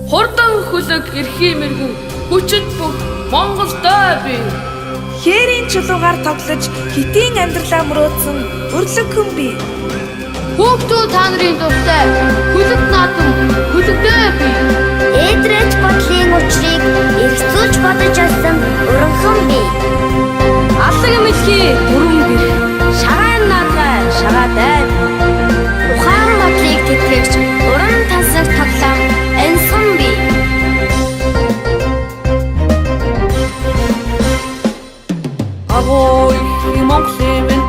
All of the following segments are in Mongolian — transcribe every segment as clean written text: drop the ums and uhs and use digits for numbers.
Хурдан хөлөг эрхий мэргэн хүчит бүх Монголдоо бий. Хээрийн чулуугаар тоглож хитийн амьдралаа мөрөөдсөн өрлөг хүн бий. Хүүхдүүд та нарын дуртай хөлөг наадам хөлөгтэй бий. Эдрэж бодлын учрыг эргцүүлж бодож олсон уранхан бий. Аллаг мэлхий бүрэн гэр шагаан наадгай шагаатай. Ухаан бодлыг тэтгэгч уран тансаг тоглоом энсэн бий. Агуу их Монголын минь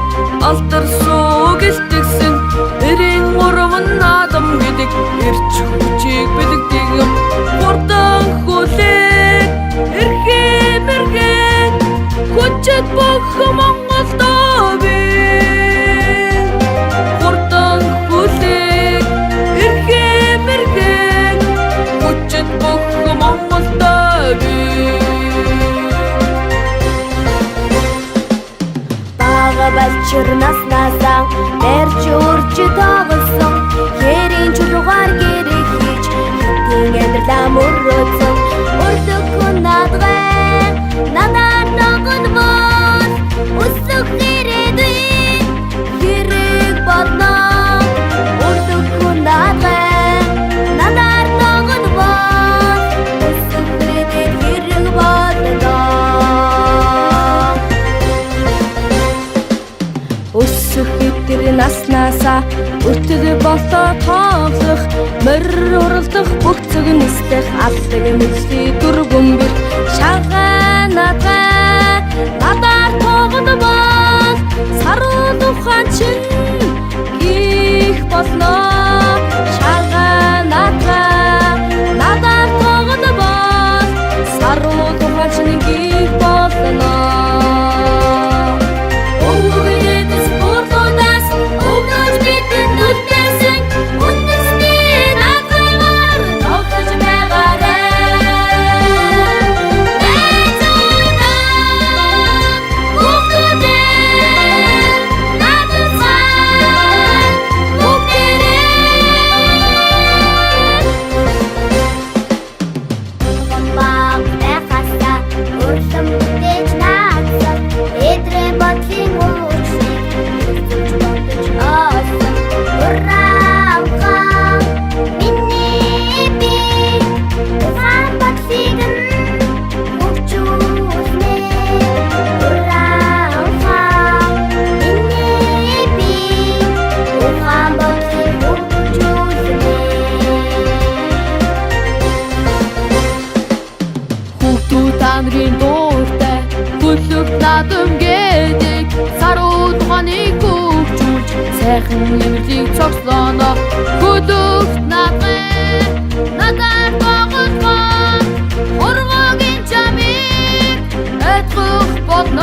алдарсуу гэлтгсэн эрийн уран наадам гэдэг эрч хүчийг бэлэгдэг юм. Хурдан хөлөг эрхий мэргэн хүчит бүх Монголдоо бий. Хурдан хөлөг эрхий мэргэн хүчит бүх Монголдоо бий. Балчирнаас насаа дэрч урч тоглосон хээрийн чулуугаар гэрээ хийж хитийн амьдралаа мөрөөдсөн өрлөг хүн наадгай надад ногон бол өсөх ирээдүйн хэрэг бодно өрлөг хүн наадгай надад ногон бол өсөх ирээдүйн хэрэг бодно. Өсөх эдгээр наснаасаа өтөд болоо тоглох мөр уралдах бүх зүг нислэх аллаг мэлхий дөрвөн бэр шагаан наадгай надаар тоглоом бол саруу тухайн чинь их болно. Шагаан наадгай надаар тоглоом бол саруу тухайн чинь их болно. Танрын дуртай хөлөг наадам гэдэг саруу туханыг хөгжүүлж сайхан нэмрийг цогцлооно. Хөлөг наадгай надад тоглоом ургагийн чамыг айдгах болно.